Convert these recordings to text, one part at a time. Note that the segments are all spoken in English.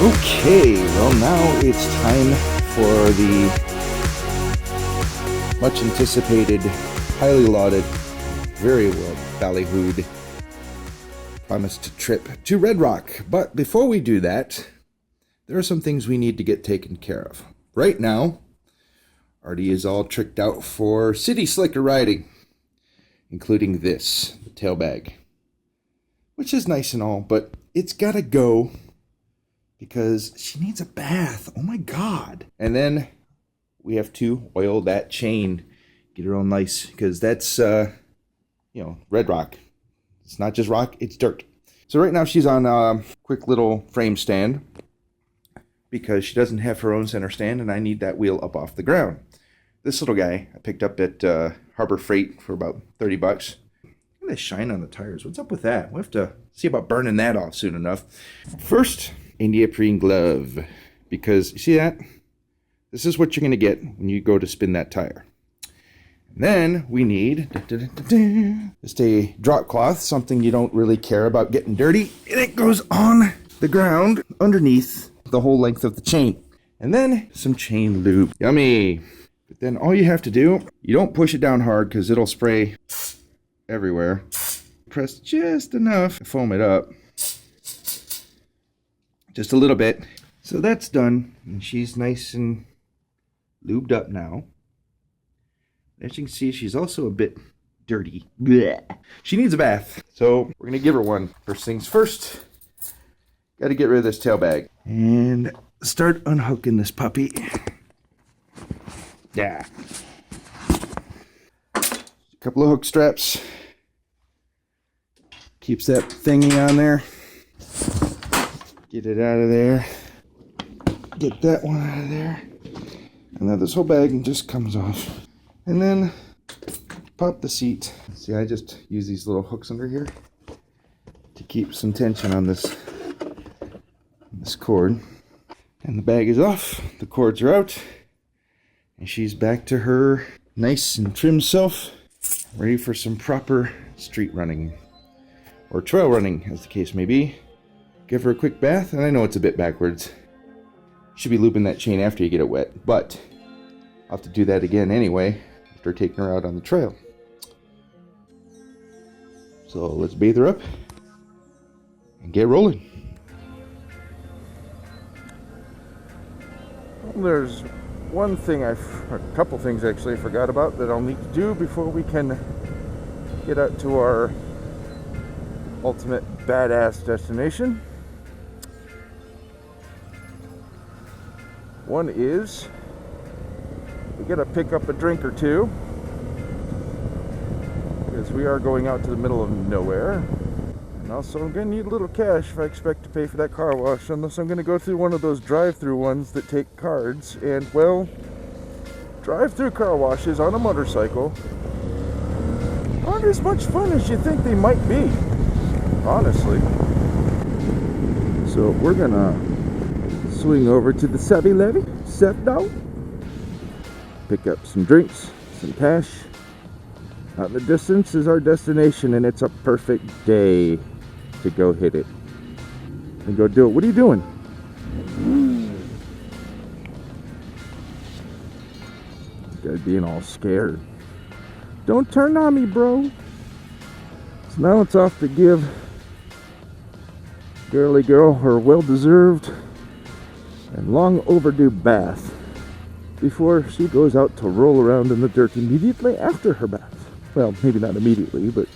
Okay, well now it's time for the much anticipated, highly lauded, very well ballyhooed promised trip to Red Rock. But before we do that, there are some things we need to get taken care of. Right now, Artie is all tricked out for city slicker riding, including this, the tail bag, which is nice and all, but it's gotta go because she needs a bath. Oh my God. And then we have to oil that chain, get her all nice, because that's, Red Rock. It's not just rock, it's dirt. So right now she's on a quick little frame stand because she doesn't have her own center stand, and I need that wheel up off the ground. This little guy I picked up at Harbor Freight for about 30 bucks. Look at that shine on the tires. What's up with that? We'll have to see about burning that off soon enough. First, a neoprene glove, because you see that? This is what you're going to get when you go to spin that tire. And then we need just a drop cloth, something you don't really care about getting dirty, and it goes on the ground underneath the whole length of the chain. And then some chain lube. Yummy. But then all you have to do, you don't push it down hard because it'll spray everywhere. Press just enough to foam it up. Just a little bit. So that's done. And she's nice and lubed up now. As you can see, she's also a bit dirty. Blech. She needs a bath. So we're going to give her one. First things first. Got to get rid of this tail bag. And start unhooking this puppy. Yeah. A couple of hook straps. Keeps that thingy on there. Get it out of there. Get that one out of there. And then this whole bag just comes off. And then pop the seat. See, I just use these little hooks under here to keep some tension on this cord. And the bag is off. The cords are out. And she's back to her nice and trim self, ready for some proper street running. Or trail running, as the case may be. Give her a quick bath, and I know it's a bit backwards. Should be looping that chain after you get it wet, but I'll have to do that again anyway, after taking her out on the trail. So let's bathe her up and get rolling. Well, there's one thing a couple things actually I forgot about that I'll need to do before we can get out to our ultimate badass destination. One is we gotta pick up a drink or two because we are going out to the middle of nowhere. And also I'm gonna need a little cash if I expect to pay for that car wash, unless I'm gonna go through one of those drive-through ones that take cards. And well, drive-through car washes on a motorcycle aren't as much fun as you think they might be, honestly. So we're gonna swing over to the Savvy Levy, Down, pick up some drinks, some cash. Out in the distance is our destination, and it's a perfect day to go hit it and go do it. What are you doing? You guys being all scared. Don't turn on me, bro. So now it's off to give girly girl her well-deserved and long overdue bath before she goes out to roll around in the dirt immediately after her bath. Well, maybe not immediately, but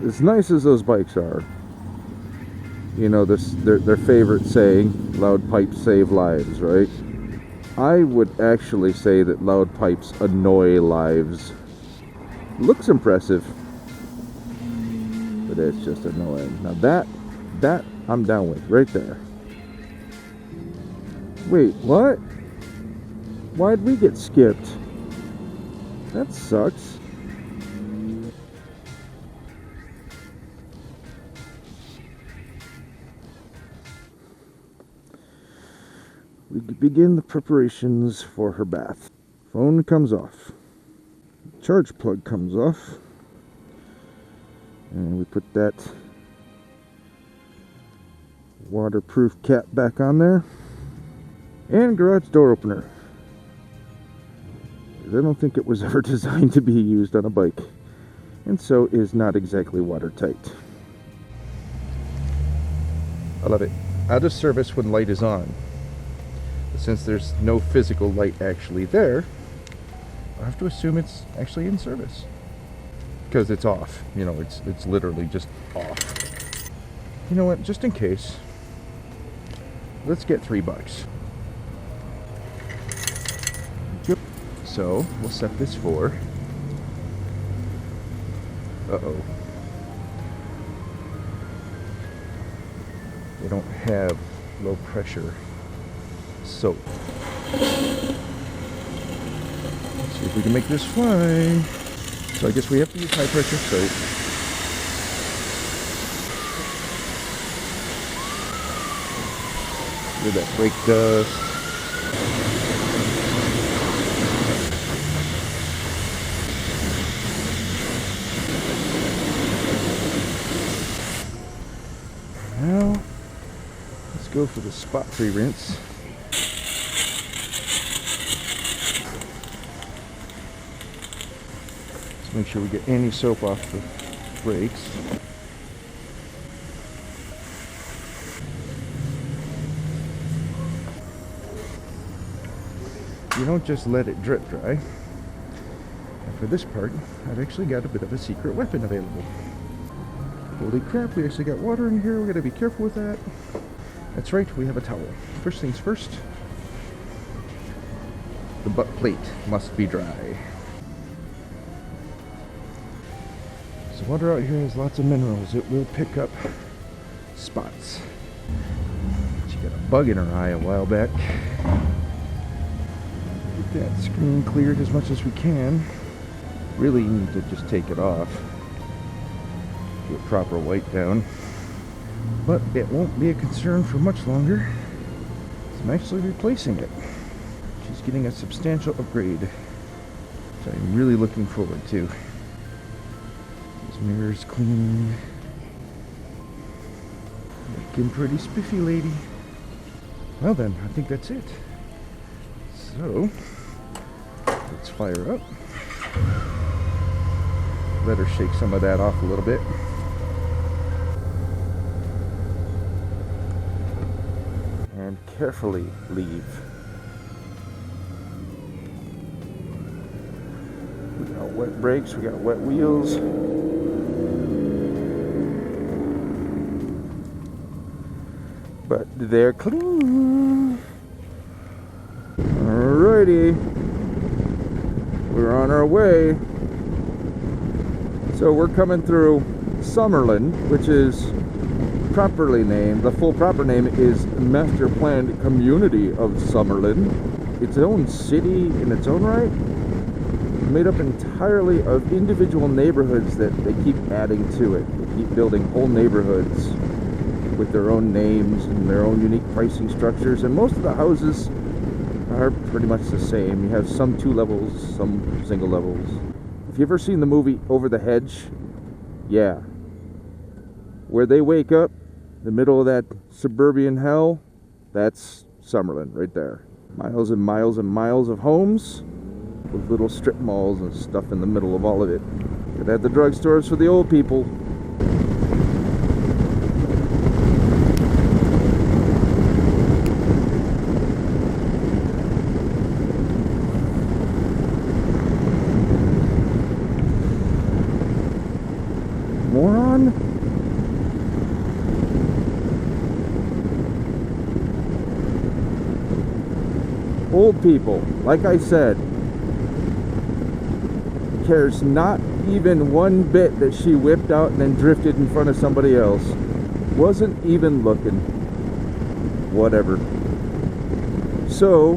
as nice as those bikes are, you know, their favorite saying, loud pipes save lives, right? I would actually say that loud pipes annoy lives. Looks impressive, but it's just annoying. Now that I'm down with right there. Wait, what? Why'd we get skipped? That sucks. We begin the preparations for her bath. Phone comes off. charge plug comes off. And we put that waterproof cap back on there. And garage door opener. I don't think it was ever designed to be used on a bike. And so is not exactly watertight. I love it. Out of service when light is on. But since there's no physical light actually there, I have to assume it's actually in service. Because it's off. You know, it's literally just off. You know what? Just in case, let's get $3. Yep. So we'll set this for. Uh-oh. They don't have low pressure soap. Let's see if we can make this fly. So I guess we have to use high pressure soap. Look at that brake dust. Now, let's go for the spot pre-rinse. Let's make sure we get any soap off the brakes. You don't just let it drip dry. And for this part, I've actually got a bit of a secret weapon available. Holy crap, we actually got water in here. We gotta be careful with that. That's right, we have a towel. First things first, the butt plate must be dry. So water out here has lots of minerals. It will pick up spots. She got a bug in her eye a while back. Get that screen cleared as much as we can. Really need to just take it off. Do a proper wipe down, but it won't be a concern for much longer. I'm actually replacing it. She's getting a substantial upgrade, which I'm really looking forward to. These mirrors clean, looking pretty spiffy, lady. Well then, I think that's it. So let's fire up. Let her shake some of that off a little bit. And carefully leave. We got wet brakes, we got wet wheels. But they're clean. Alrighty. We're on our way. So we're coming through Summerlin, which is properly named, the full proper name is Master Planned Community of Summerlin. Its own city in its own right, made up entirely of individual neighborhoods that they keep adding to it. They keep building whole neighborhoods with their own names and their own unique pricing structures, and most of the houses are pretty much the same. You have some 2 levels, some single levels. If you've ever seen the movie Over the Hedge, yeah. Where they wake up, the middle of that suburban hell, that's Summerlin right there. Miles and miles and miles of homes with little strip malls and stuff in the middle of all of it. Could have the drugstores for the old people. Moron. Old people, like I said, cares not even one bit that she whipped out and then drifted in front of somebody else. Wasn't even looking. Whatever. So,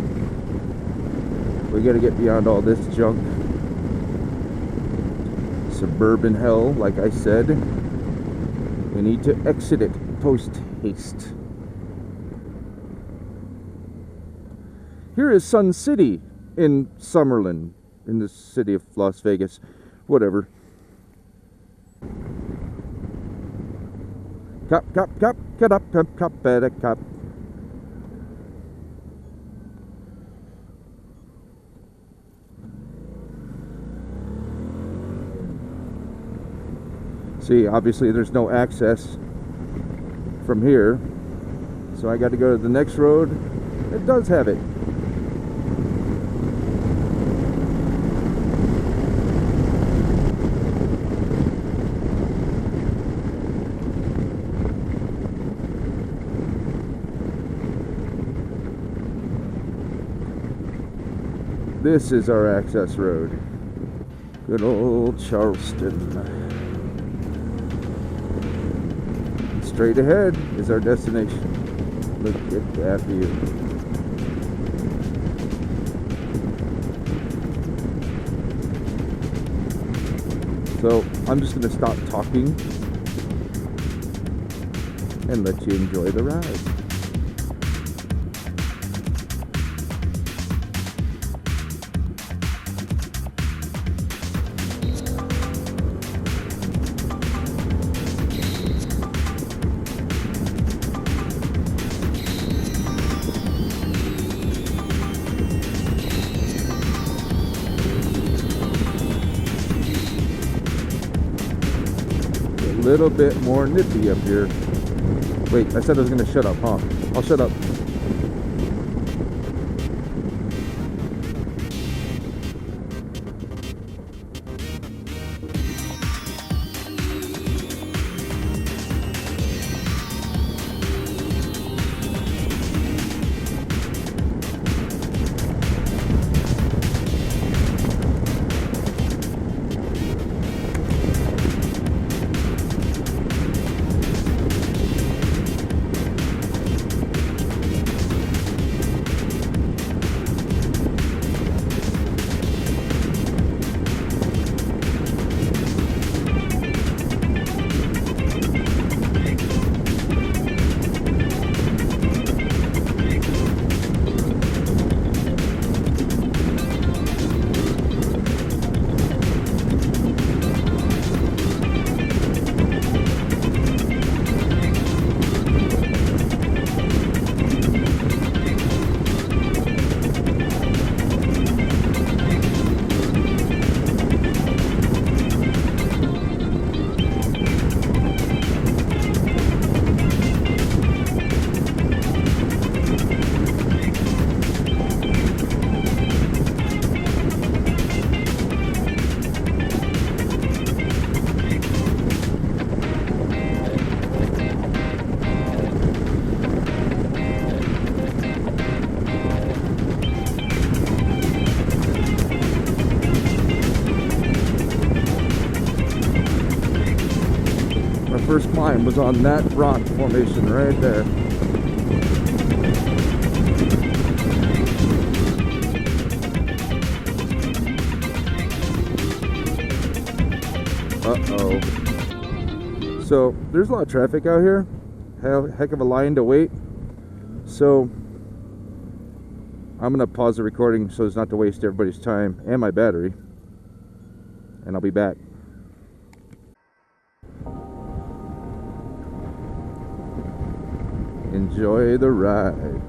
we gotta get beyond all this junk. Suburban hell, like I said. We need to exit it post-haste. Here is Sun City in Summerlin. in the city of Las Vegas. Whatever. Cop, get up, cop, better cop. See, obviously there's no access from here, so I got to go to the next road. It does have it. This is our access road. Good old Charleston. Straight ahead is our destination. Look at that view. So I'm just going to stop talking and let you enjoy the ride. A little bit more nippy up here. Wait, I said I was going to shut up, huh? I'll shut up. First climb was on that rock formation right there. Uh-oh. So there's a lot of traffic out here. Heck of a line to wait. So I'm gonna pause the recording so as not to waste everybody's time and my battery. And I'll be back. Enjoy the ride.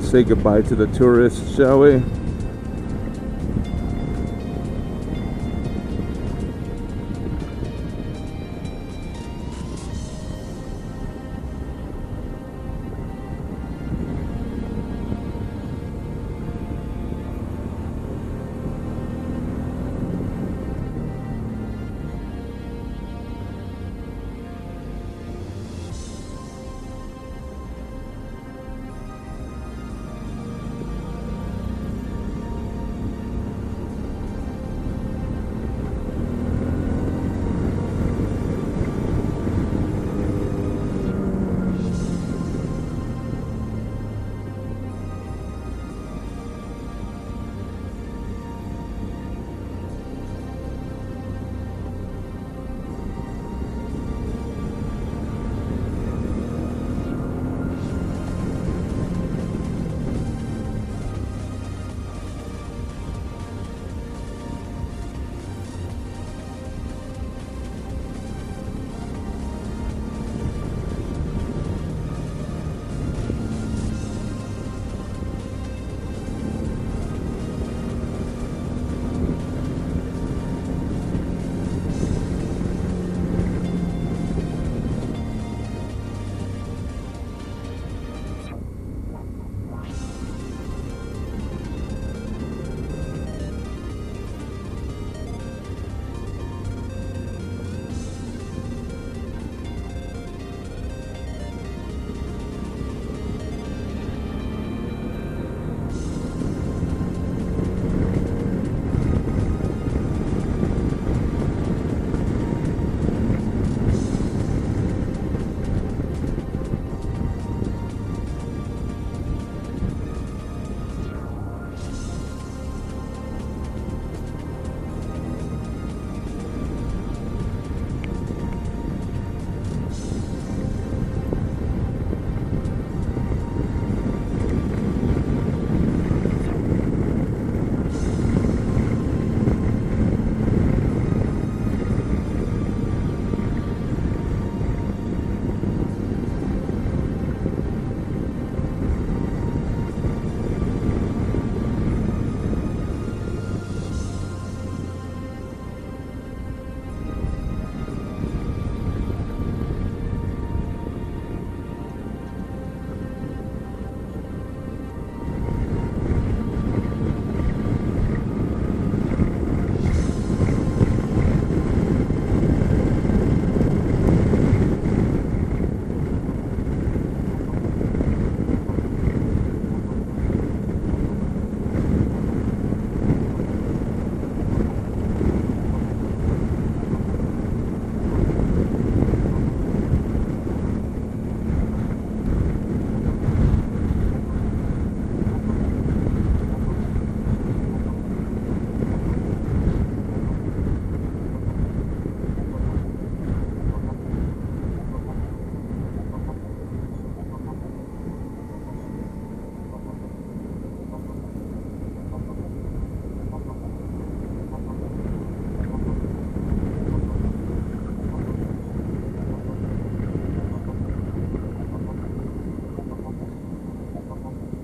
say goodbye to the tourists, shall we?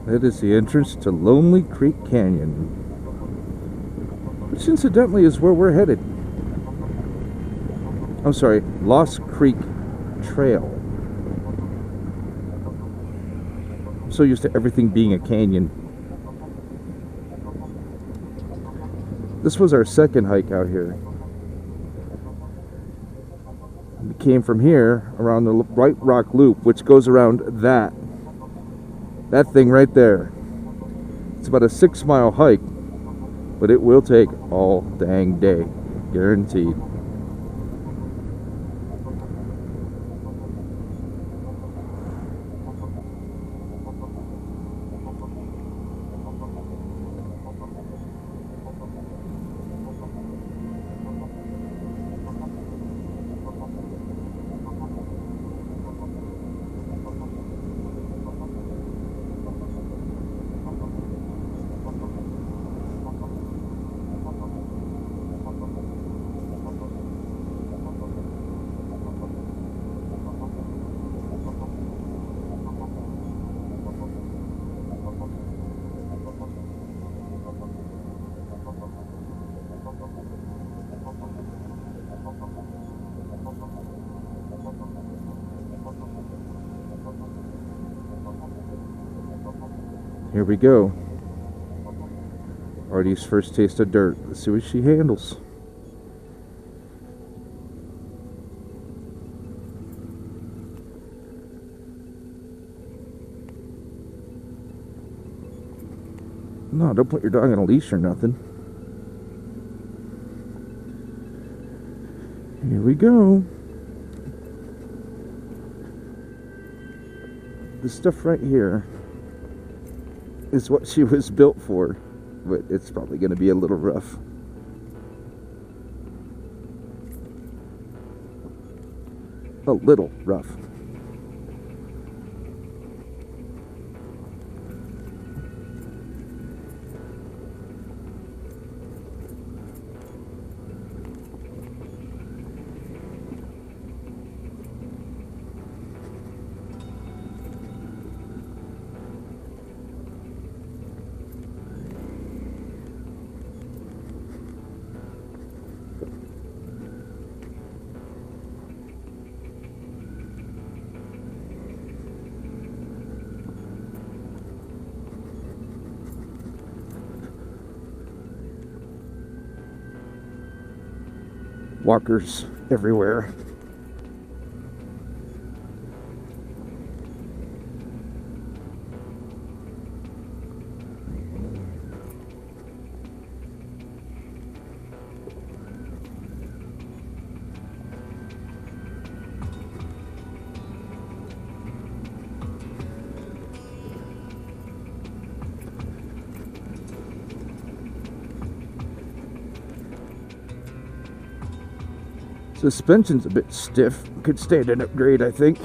That is the entrance to Lonely Creek Canyon, which incidentally is where we're headed. I'm sorry, Lost Creek Trail. I'm so used to everything being a canyon. This was our second hike out here. We came from here around the White Rock Loop, which goes around that thing right there. It's about a 6-mile hike, but it will take all dang day, guaranteed. Here we go. Artie's first taste of dirt. Let's see what she handles. No, don't put your dog on a leash or nothing. Here we go. This stuff right here is what she was built for, but it's probably going to be a little rough. A little rough. Walkers everywhere. Suspension's a bit stiff. Could stand an upgrade, I think.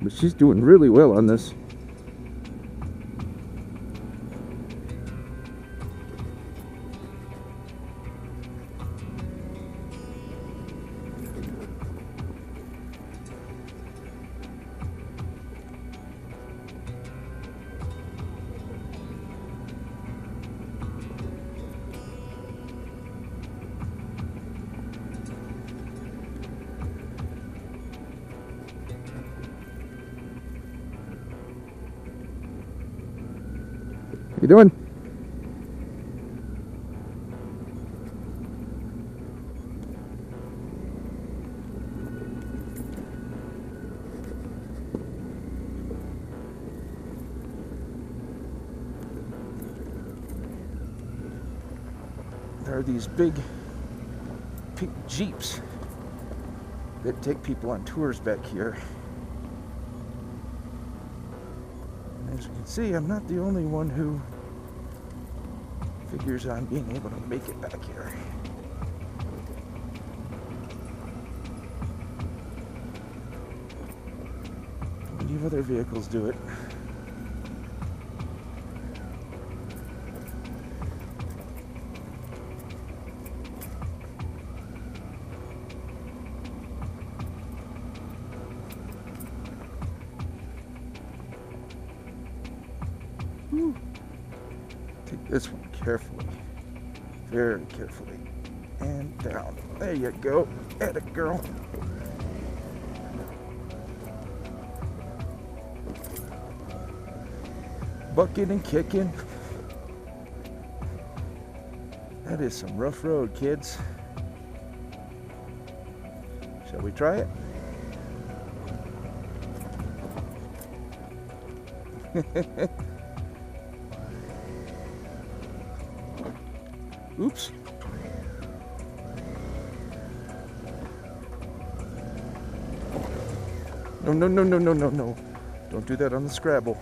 But she's doing really well on this. You doing? There are these big pink Jeeps that take people on tours back here. As you can see, I'm not the only one who figures on being able to make it back here. Plenty of other vehicles do it. Whew. Take this one carefully, very carefully, and down. There you go. Atta girl. Bucking and kicking. That is some rough road, kids. Shall we try it? Oops. No, no, no, no, no, no, no. Don't do that on the Scrabble.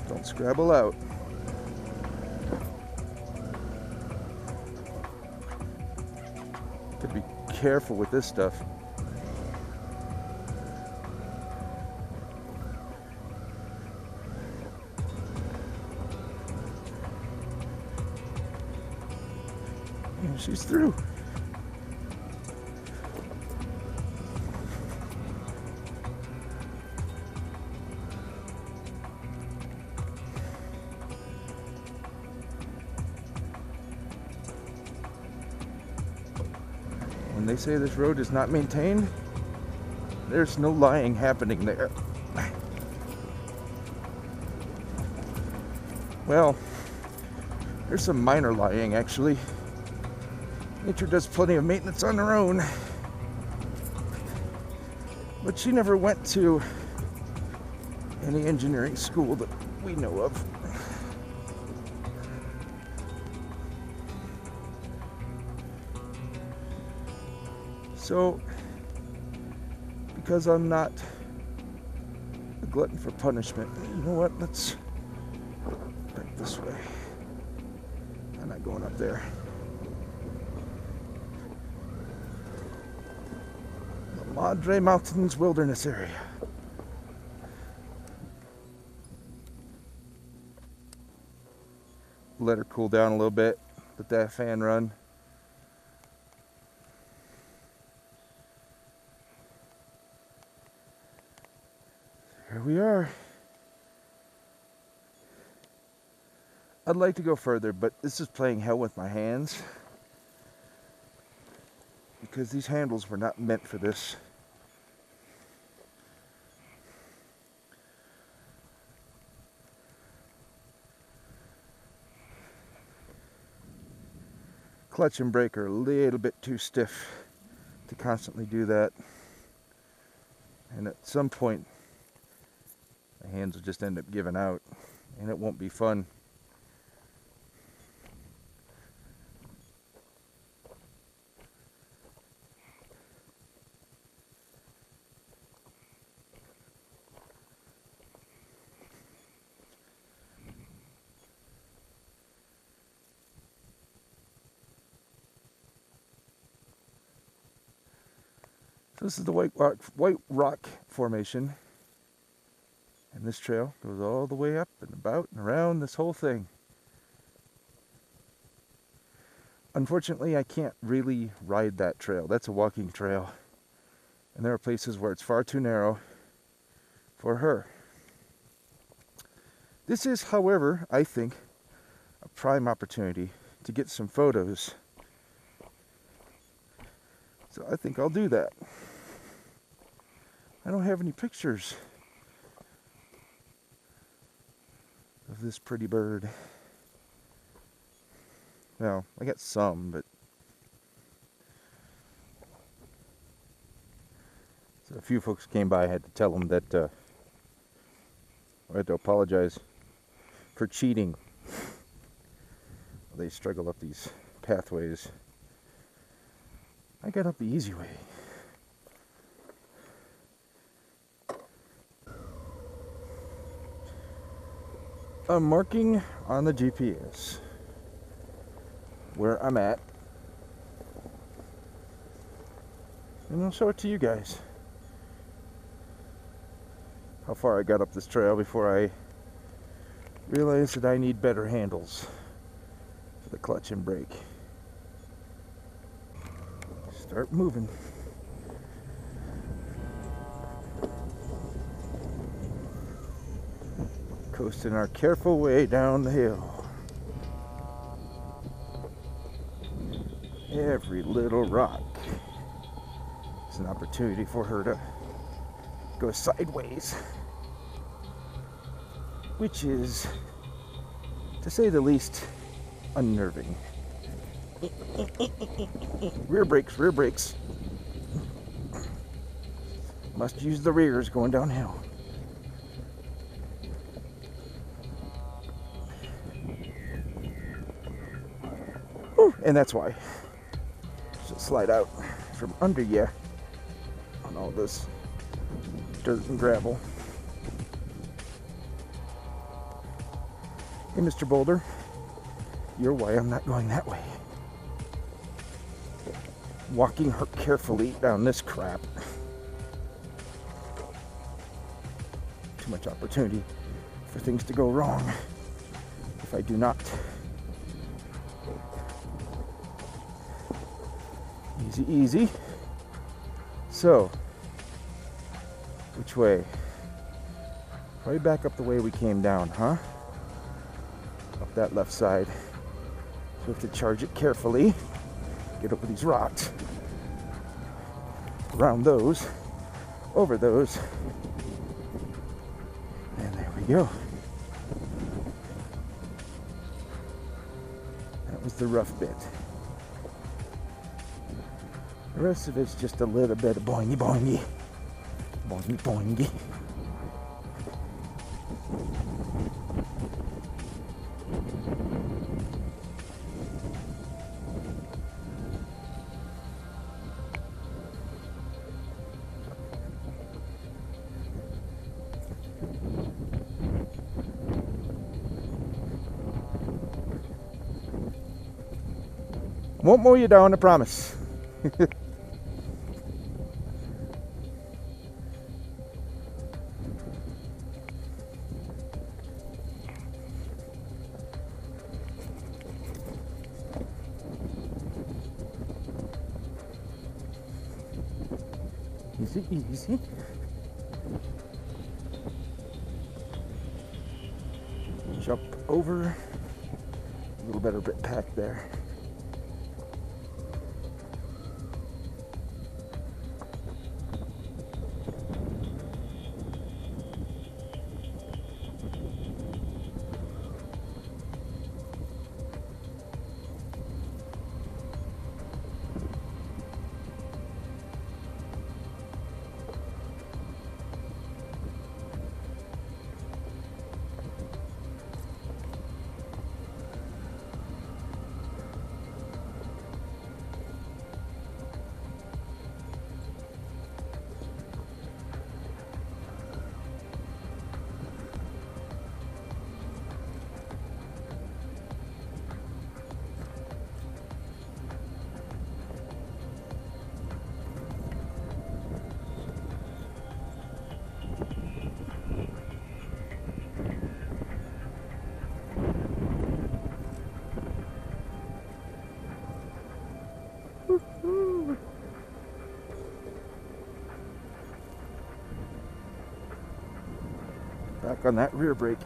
Don't Scrabble out. Gotta be careful with this stuff. And she's through. When they say this road is not maintained, there's no lying happening there. Well, there's some minor lying, actually. Nature does plenty of maintenance on her own. But she never went to any engineering school that we know of. So, because I'm not a glutton for punishment, you know what? Let's back this way. I'm not going up there. The Madre Mountains Wilderness Area. Let her cool down a little bit. Let that fan run. Here we are. I'd like to go further, but this is playing hell with my hands. Because these handles were not meant for this. Clutch and brake are a little bit too stiff to constantly do that. And at some point, my hands will just end up giving out, and it won't be fun. So this is the White Rock Formation. And this trail goes all the way up and about and around this whole thing. Unfortunately, I can't really ride that trail. That's a walking trail. And there are places where it's far too narrow for her. This is, however, I think, a prime opportunity to get some photos. So I think I'll do that. I don't have any pictures of this pretty bird. Well, I got some, but so a few folks came by. I had to tell them that I had to apologize for cheating. They struggle up these pathways. I got up the easy way. I'm marking on the GPS where I'm at, and I'll show it to you guys how far I got up this trail before I realized that I need better handles for the clutch and brake. Start moving. Coasting our careful way down the hill. Every little rock is an opportunity for her to go sideways, which is, to say the least, unnerving. Rear brakes, rear brakes. Must use the rears going downhill. And that's why she'll slide out from under you on all this dirt and gravel. Hey, Mr. Boulder, you're why I'm not going that way. Walking her carefully down this crap. Too much opportunity for things to go wrong if I do not. Easy, easy. So, which way? Probably back up the way we came down, huh? Up that left side. So we have to charge it carefully. Get over these rocks. Around those. Over those. And there we go. was the rough bit. The rest of it's just a little bit of boingy boingy. Boingy boingy. Won't mow you down, I promise. Easy, easy. Jump over. A little better bit packed there. Back on that rear brake.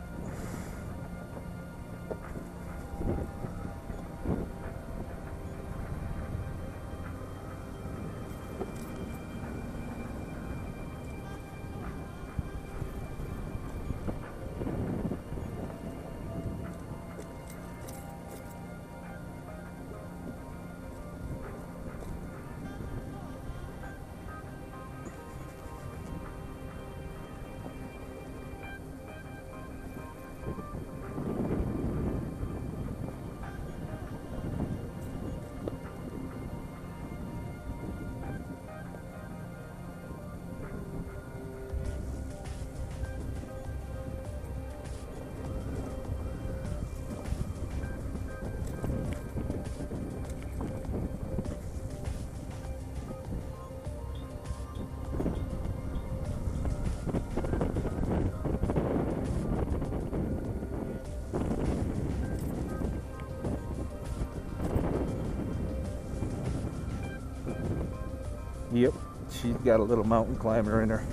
Yep, she's got a little mountain climber in her.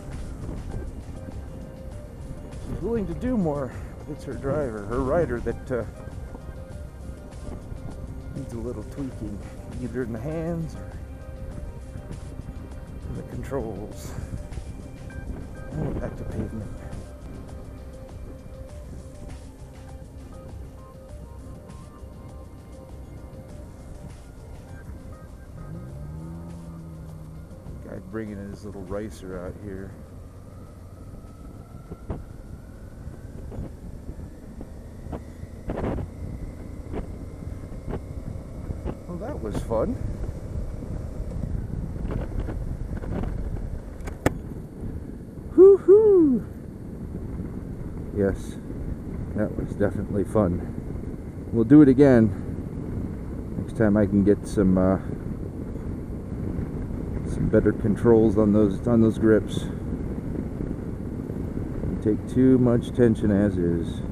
She's willing to do more. It's her driver, her rider that needs a little tweaking, either in the hands or in the controls. Oh, back to pavement. Guy bringing his little ricer out here. Well, that was fun. Woo-hoo! Yes, that was definitely fun. We'll do it again. Next time I can get some better controls on those grips. Don't take too much tension as is.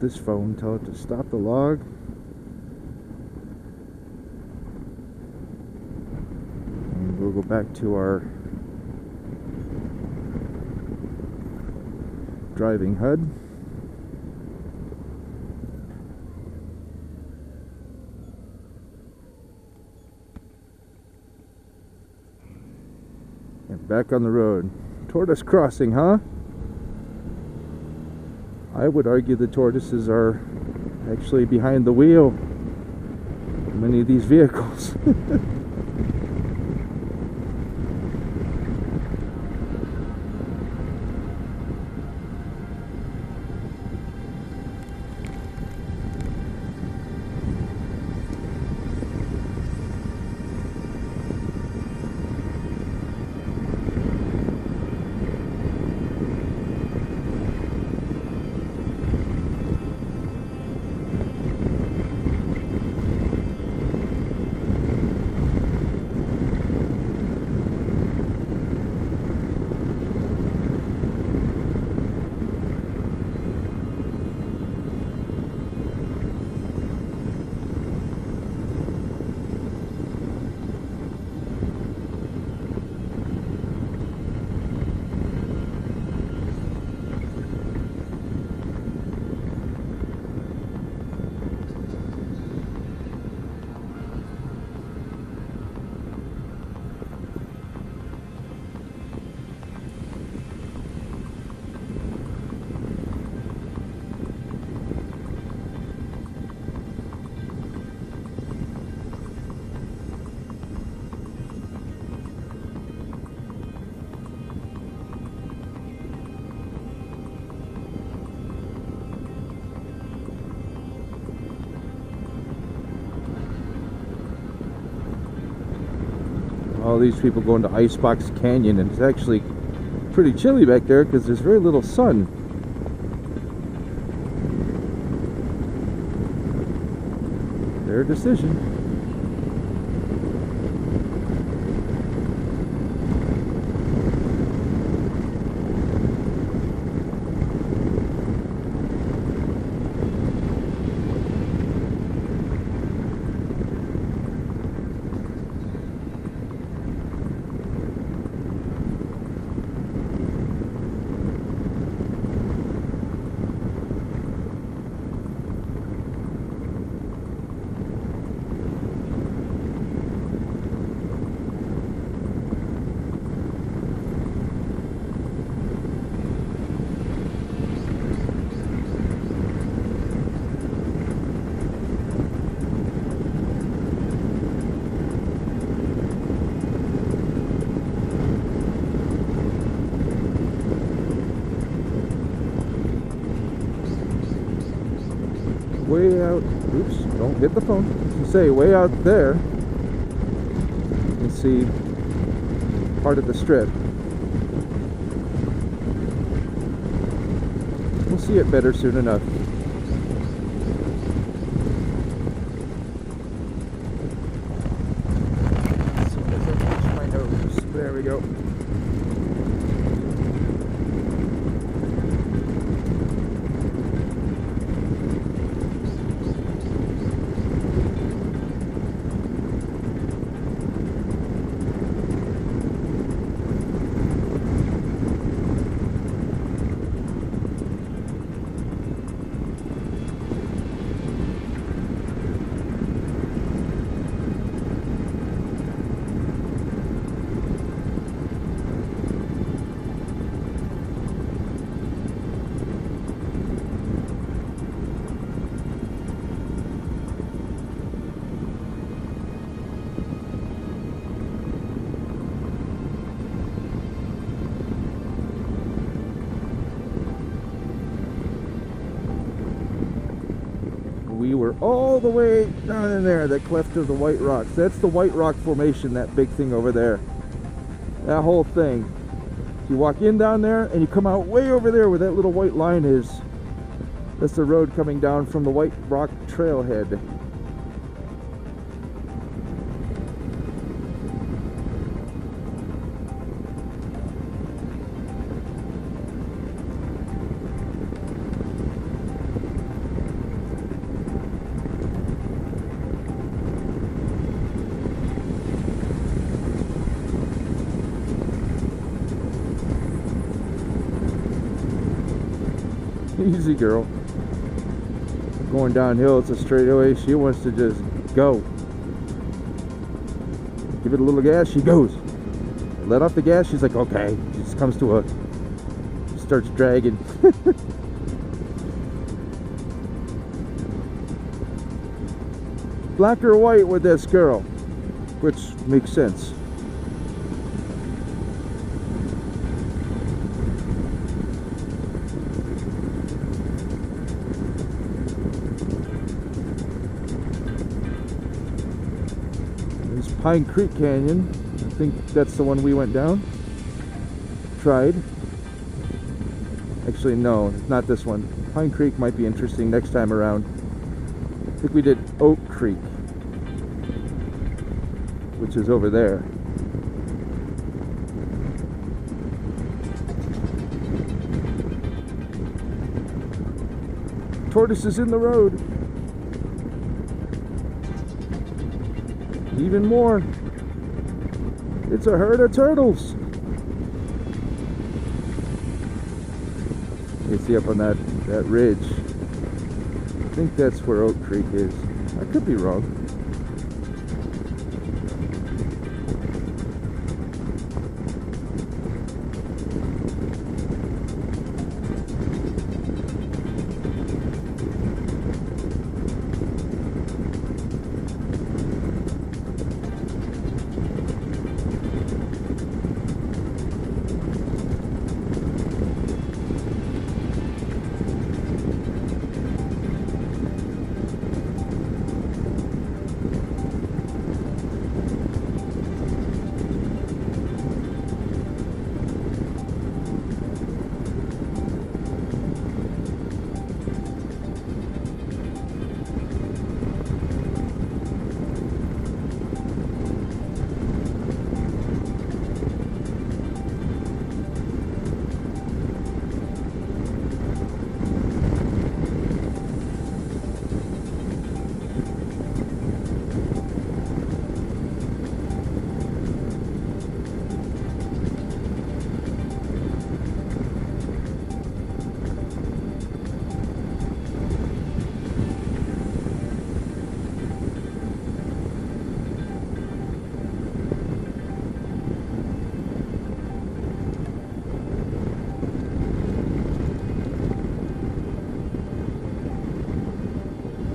this phone, tell it to stop the log. And we'll go back to our driving HUD. And back on the road. Tortoise crossing, huh? I would argue the tortoises are actually behind the wheel of many of these vehicles. All these people going to Icebox Canyon, and it's actually pretty chilly back there because there's very little sun. Their decision. Way out, oops, don't hit the phone. You say way out there, you can see part of the strip. We'll see it better soon enough. As soon as I touch my nose, there we go. We were all the way down in there, that cleft of the White Rocks. That's the White Rock Formation, that big thing over there. That whole thing. You walk in down there and you come out way over there where that little white line is. That's the road coming down from the White Rock Trailhead. Easy, girl. Going downhill, it's a straightaway. She wants to just go. Give it a little gas, she goes. Let off the gas, she's like, okay. She just comes to a... starts dragging. Black or white with this girl, which makes sense. There's Pine Creek Canyon. I think that's the one we went down. Tried. Actually, no, it's not this one. Pine Creek might be interesting next time around. I think we did Oak Creek, which is over there. Tortoise is in the road. Even more. It's a herd of turtles. You see up on that ridge. I think that's where Oak Creek is. I could be wrong.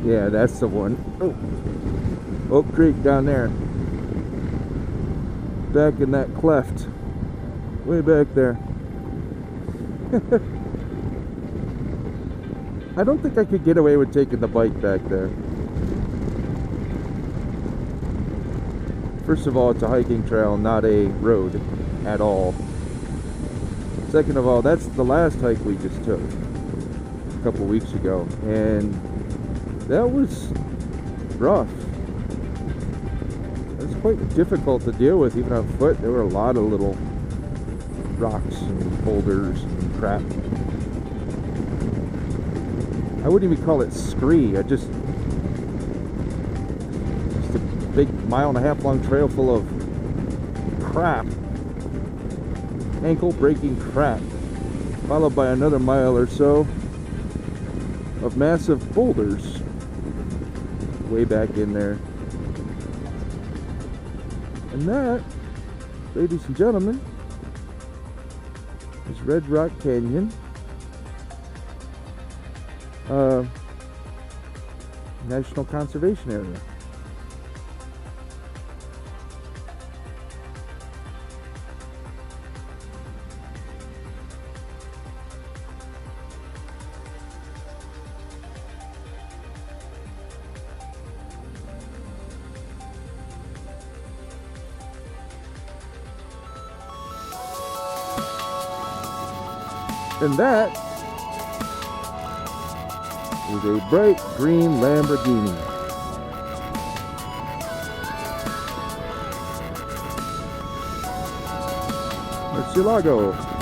Yeah, that's the one. Oh, Oak Creek down there. Back in that cleft. Way back there. I don't think I could get away with taking the bike back there. First of all, it's a hiking trail, not a road at all. Second of all, that's the last hike we just took a couple weeks ago, and that was rough. It was quite difficult to deal with even on foot. There were a lot of little rocks and boulders and crap. I wouldn't even call it scree. Just a big 1.5 mile long trail full of crap. Ankle breaking crap. Followed by another mile or so of massive boulders way back in there. And that, ladies and gentlemen, is Red Rock Canyon. National Conservation Area. And that is a bright green Lamborghini. Murcielago.